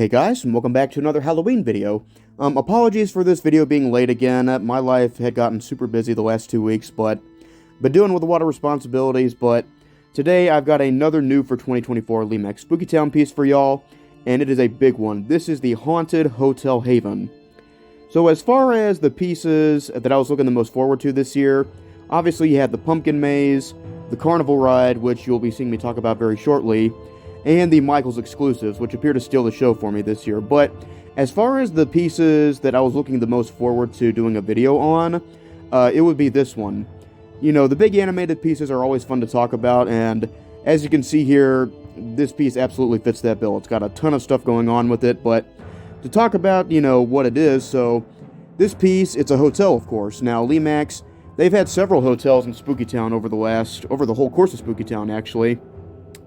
Hey guys, and welcome back to another Halloween video. Apologies for this video being late again. My life had gotten super busy the last 2 weeks, but been dealing with a lot of responsibilities, but today I've got another new for 2024 Lemax Spooky Town piece for y'all, and it is a big one. This is the Haunted Hotel Haven. So as far as the pieces that I was looking the most forward to this year, obviously you had the Pumpkin Maze, the Carnival Ride, which you'll be seeing me talk about very shortly, and the Michaels exclusives, which appear to steal the show for me this year. But as far as the pieces that I was looking the most forward to doing a video on, it would be this one. You know, the big animated pieces are always fun to talk about, and as you can see here, this piece absolutely fits that bill. It's got a ton of stuff going on with it, but to talk about, you know, what it is, so this piece, it's a hotel, of course. Now, Lemax, they've had several hotels in Spooky Town over the whole course of Spooky Town, actually.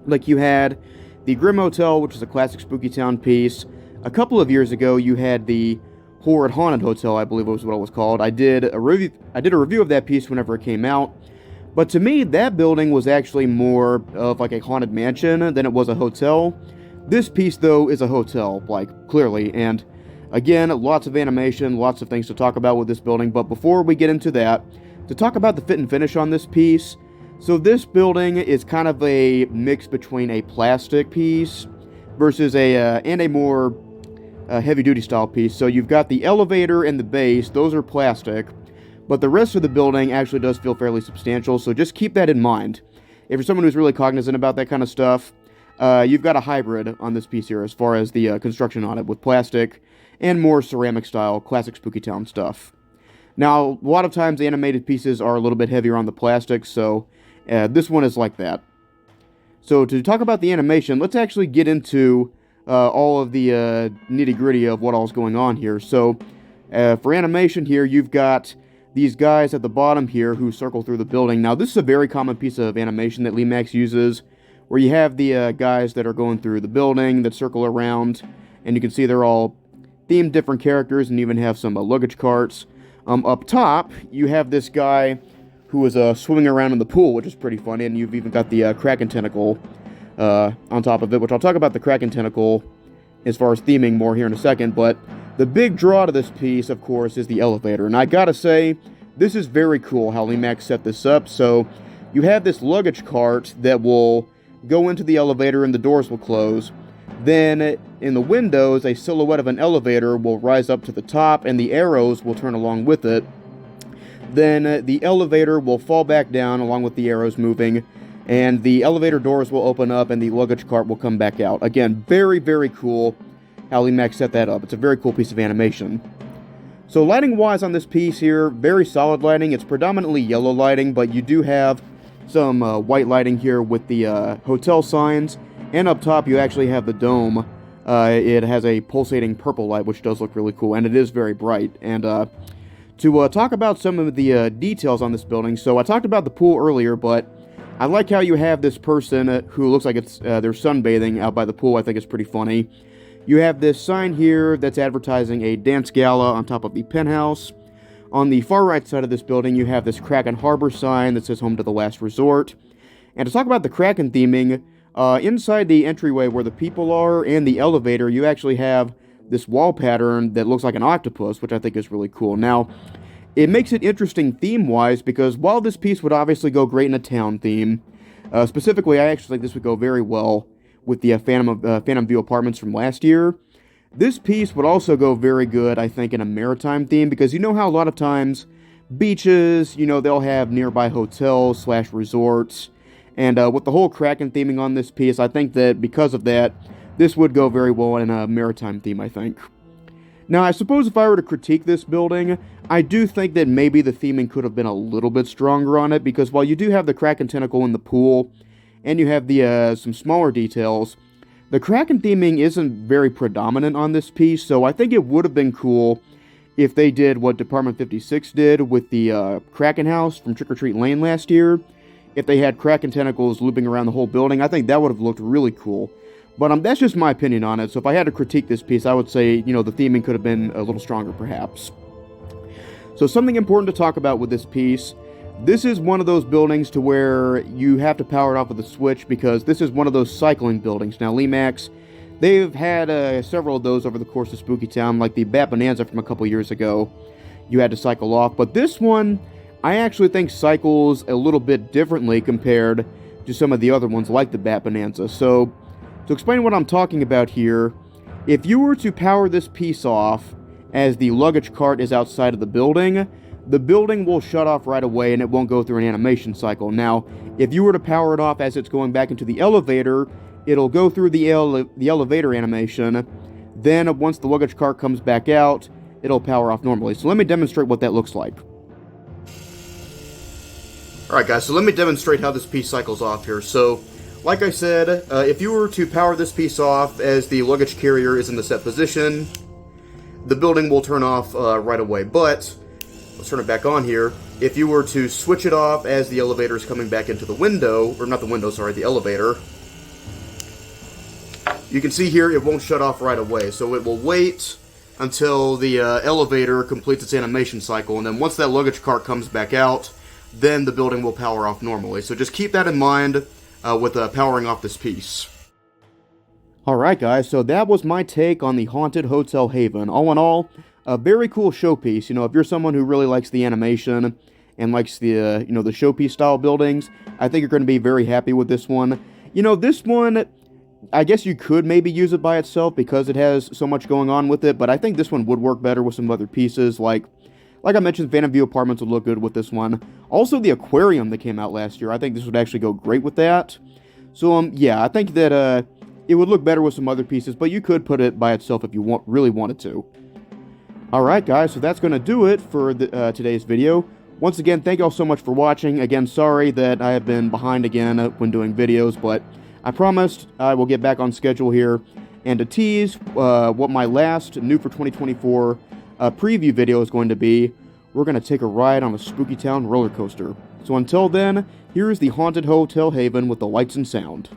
Like, you had the Grim Hotel, which is a classic Spooky Town piece. A couple of years ago, you had the Horrid Haunted Hotel, I believe was what it was called. I did a review of that piece whenever it came out. But to me, that building was actually more of like a haunted mansion than it was a hotel. This piece, though, is a hotel, like, clearly. And again, lots of animation, lots of things to talk about with this building. But before we get into that, to talk about the fit and finish on this piece, so this building is kind of a mix between a plastic piece versus a more heavy-duty style piece. So you've got the elevator and the base; those are plastic, but the rest of the building actually does feel fairly substantial. So just keep that in mind. If you're someone who's really cognizant about that kind of stuff, you've got a hybrid on this piece here as far as the construction on it, with plastic and more ceramic style, classic Spooky Town stuff. Now, a lot of times animated pieces are a little bit heavier on the plastic, so this one is like that. So to talk about the animation, let's actually get into all of the nitty-gritty of what all's going on here. So for animation here, you've got these guys at the bottom here who circle through the building. Now, this is a very common piece of animation that Lemax uses, where you have the guys that are going through the building that circle around, and you can see they're all themed different characters, and even have some luggage carts. Up top, you have this guy who is swimming around in the pool, which is pretty funny, and you've even got the Kraken tentacle on top of it, which I'll talk about the Kraken tentacle as far as theming more here in a second. But the big draw to this piece, of course, is the elevator, and I gotta say, this is very cool how Lemax set this up. So you have this luggage cart that will go into the elevator and the doors will close. Then in the windows, a silhouette of an elevator will rise up to the top, and the arrows will turn along with it. Then the elevator will fall back down along with the arrows moving, and the elevator doors will open up and the luggage cart will come back out. Again, very, very cool how Lemax set that up. It's a very cool piece of animation. So lighting-wise on this piece here, very solid lighting. It's predominantly yellow lighting, but you do have some white lighting here with the hotel signs, and up top you actually have the dome. It has a pulsating purple light, which does look really cool, and it is very bright. And to talk about some of the details on this building, so I talked about the pool earlier, but I like how you have this person who looks like they're sunbathing out by the pool. I think it's pretty funny. You have this sign here that's advertising a dance gala on top of the penthouse. On the far right side of this building, you have this Kraken Harbor sign that says Home to the Last Resort. And to talk about the Kraken theming, inside the entryway where the people are and the elevator, you actually have this wall pattern that looks like an octopus, which I think is really cool. Now, it makes it interesting theme-wise, because while this piece would obviously go great in a town theme, specifically, I actually think this would go very well with the Phantom View apartments from last year. This piece would also go very good, I think, in a maritime theme, because you know how a lot of times beaches, you know, they'll have nearby hotels / resorts, and with the whole Kraken theming on this piece, I think that because of that, this would go very well in a maritime theme, I think. Now, I suppose if I were to critique this building, I do think that maybe the theming could have been a little bit stronger on it, because while you do have the Kraken tentacle in the pool, and you have the some smaller details, the Kraken theming isn't very predominant on this piece, so I think it would have been cool if they did what Department 56 did with the Kraken house from Trick or Treat Lane last year. If they had Kraken tentacles looping around the whole building, I think that would have looked really cool. But that's just my opinion on it, so if I had to critique this piece, I would say, you know, the theming could have been a little stronger, perhaps. So something important to talk about with this piece, this is one of those buildings to where you have to power it off with a switch, because this is one of those cycling buildings. Now, Lemax, They've had several of those over the course of Spooky Town, like the Bat Bonanza from a couple years ago. You had to cycle off, but this one, I actually think cycles a little bit differently compared to some of the other ones like the Bat Bonanza. So, to explain what I'm talking about here, if you were to power this piece off as the luggage cart is outside of the building will shut off right away and it won't go through an animation cycle. Now, if you were to power it off as it's going back into the elevator, it'll go through the elevator animation. Then, once the luggage cart comes back out, it'll power off normally. So let me demonstrate what that looks like. Alright guys, so let me demonstrate how this piece cycles off here. So, like I said, if you were to power this piece off as the luggage carrier is in the set position, the building will turn off right away. But, let's turn it back on here. If you were to switch it off as the elevator is coming back into the window, or not the window, sorry, the elevator, you can see here it won't shut off right away. So it will wait until the elevator completes its animation cycle, and then once that luggage cart comes back out, then the building will power off normally. So just keep that in mind with powering off this piece. Alright guys, so that was my take on the Haunted Hotel Haven. All in all, a very cool showpiece. You know, if you're someone who really likes the animation and likes the, the showpiece style buildings, I think you're going to be very happy with this one. You know, this one, I guess you could maybe use it by itself because it has so much going on with it, but I think this one would work better with some other pieces. Like I mentioned, Phantom View Apartments would look good with this one. Also, the aquarium that came out last year, I think this would actually go great with that. So, yeah, I think that it would look better with some other pieces, but you could put it by itself if you really wanted to. Alright guys, so that's going to do it for today's video. Once again, thank you all so much for watching. Again, sorry that I have been behind again when doing videos, but I promised I will get back on schedule here. And to tease what my last New for 2024 preview video is going to be, we're going to take a ride on a Spooky Town roller coaster. So until then, here is the Haunted Hotel Haven with the lights and sound.